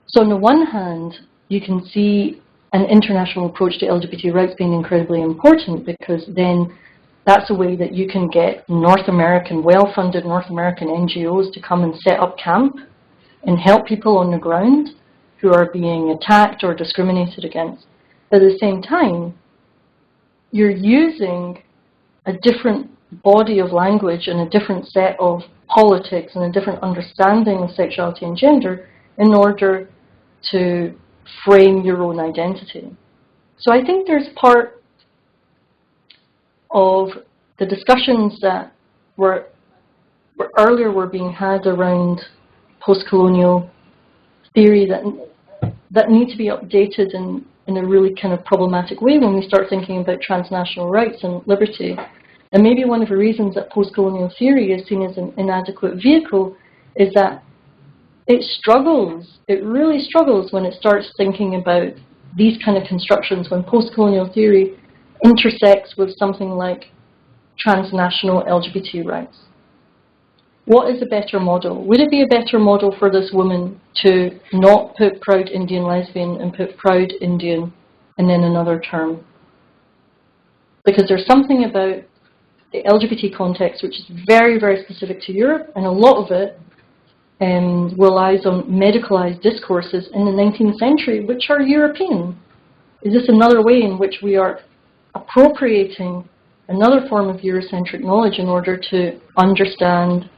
So on the one hand, you can see an international approach to LGBT rights being incredibly important, because then that's a way that you can get North American, well-funded North American NGOs to come and set up camp and help people on the ground who are being attacked or discriminated against. But at the same time, you're using a different body of language and a different set of politics and a different understanding of sexuality and gender in order to frame your own identity. So I think there's part of the discussions that were earlier were being had around post-colonial theory that need to be updated in a really kind of problematic way when we start thinking about transnational rights and liberty. And maybe one of the reasons that post-colonial theory is seen as an inadequate vehicle is that it struggles, it really struggles when it starts thinking about these kind of constructions, when post-colonial theory intersects with something like transnational LGBT rights. What is a better model? Would it be a better model for this woman to not put proud Indian lesbian and put proud Indian and then another term? Because there's something about the LGBT context which is very, very specific to Europe, and a lot of it relies on medicalized discourses in the 19th century, which are European. Is this another way in which we are appropriating another form of Eurocentric knowledge in order to understand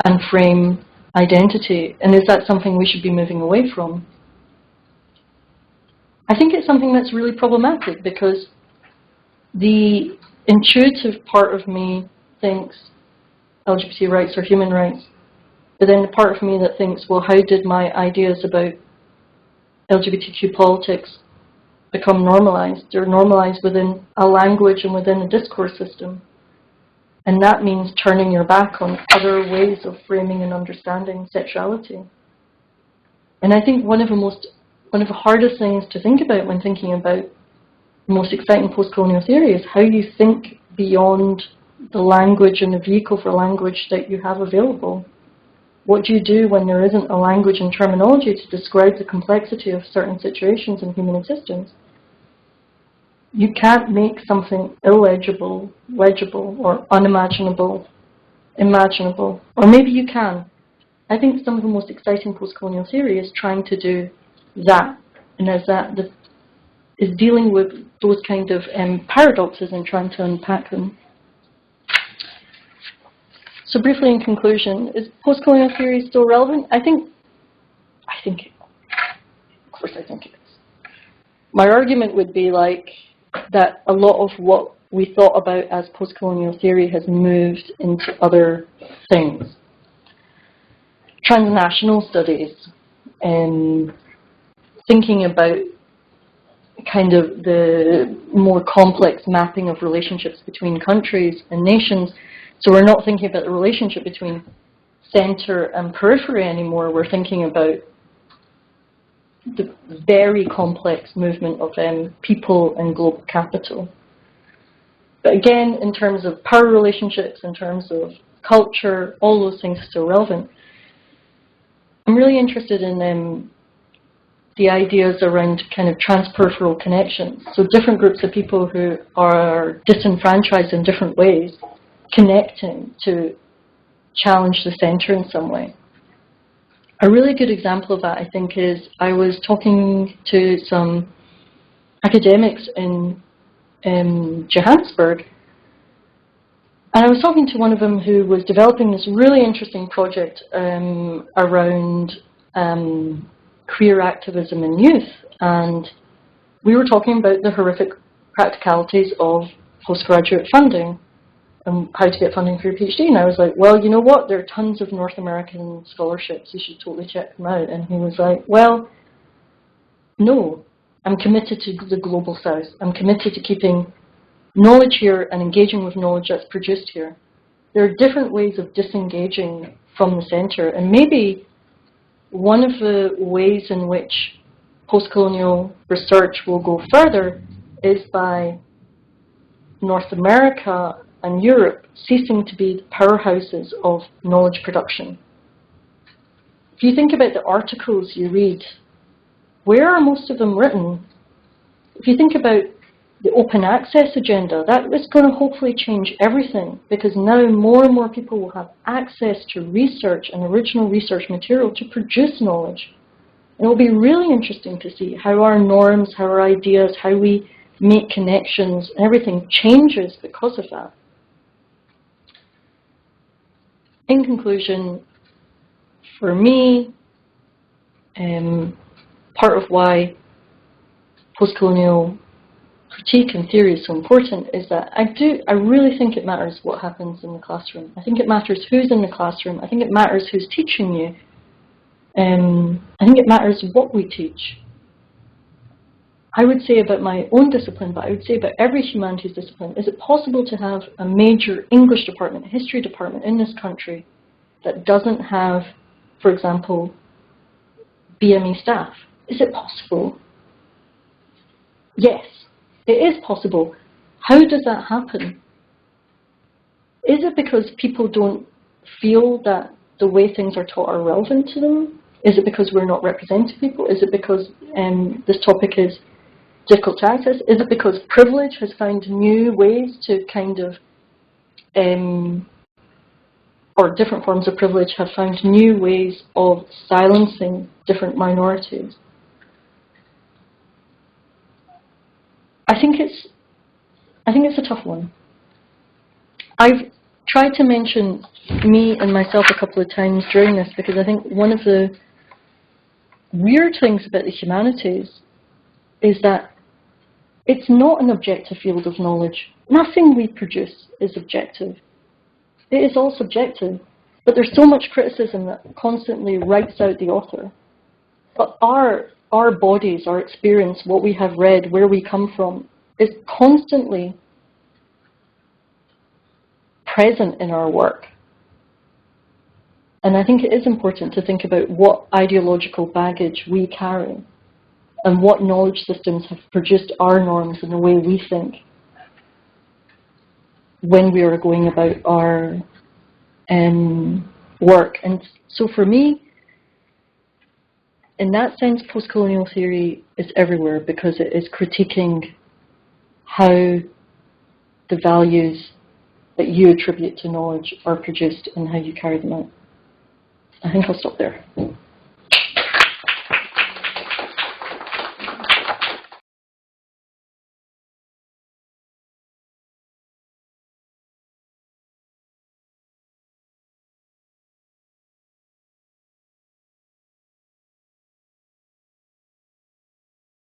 and frame identity? And is that something we should be moving away from? I think it's something that's really problematic, because the intuitive part of me thinks LGBT rights are human rights, but then the part of me that thinks, well, how did my ideas about LGBTQ politics become normalized? They're normalized within a language and within a discourse system. And that means turning your back on other ways of framing and understanding sexuality. And I think one of the hardest things to think about when thinking about the most exciting post-colonial theory is how you think beyond the language and the vehicle for language that you have available. What do you do when there isn't a language and terminology to describe the complexity of certain situations in human existence? You can't make something illegible, legible, or unimaginable, imaginable. Or maybe you can. I think some of the most exciting post-colonial theory is trying to do that, and is dealing with those kind of paradoxes and trying to unpack them. So briefly in conclusion, is post-colonial theory still relevant? I think it, of course I think it is. My argument would be that a lot of what we thought about as post-colonial theory has moved into other things. Transnational studies, thinking about kind of the more complex mapping of relationships between countries and nations. So we're not thinking about the relationship between center and periphery anymore. We're thinking about the very complex movement of people and global capital. But again, in terms of power relationships, in terms of culture, all those things are still relevant. I'm really interested in the ideas around kind of transperipheral connections. So different groups of people who are disenfranchised in different ways, connecting to challenge the center in some way. A really good example of that, I think, is I was talking to some academics in Johannesburg, and I was talking to one of them who was developing this really interesting project around queer activism in youth, and we were talking about the horrific practicalities of postgraduate funding and how to get funding for your PhD. And I was like, well, you know what? There are tons of North American scholarships. You should totally check them out. And he was like, well, no, I'm committed to the Global South. I'm committed to keeping knowledge here and engaging with knowledge that's produced here. There are different ways of disengaging from the centre. And maybe one of the ways in which postcolonial research will go further is by North America and Europe ceasing to be the powerhouses of knowledge production. If you think about the articles you read, where are most of them written? If you think about the open access agenda, that is going to hopefully change everything, because now more and more people will have access to research and original research material to produce knowledge. And it will be really interesting to see how our norms, how our ideas, how we make connections, everything changes because of that. In conclusion, for me, part of why postcolonial critique and theory is so important is that I really think it matters what happens in the classroom. I think it matters who's in the classroom. I think it matters who's teaching you. I think it matters what we teach. I would say about my own discipline, but I would say about every humanities discipline, is it possible to have a major English department, a history department in this country that doesn't have, for example, BME staff? Is it possible? Yes, it is possible. How does that happen? Is it because people don't feel that the way things are taught are relevant to them? Is it because we're not representing people? Is it because this topic is difficult to access? Is it because privilege has found new ways to kind of, or different forms of privilege have found new ways of silencing different minorities? I think it's a tough one. I've tried to mention me and myself a couple of times during this, because I think one of the weird things about the humanities is that it's not an objective field of knowledge. Nothing we produce is objective. It is all subjective. But there's so much criticism that constantly writes out the author. But our bodies, our experience, what we have read, where we come from, is constantly present in our work. And I think it is important to think about what ideological baggage we carry and what knowledge systems have produced our norms and the way we think when we are going about our work. And so for me, in that sense, postcolonial theory is everywhere, because it is critiquing how the values that you attribute to knowledge are produced and how you carry them out. I think I'll stop there.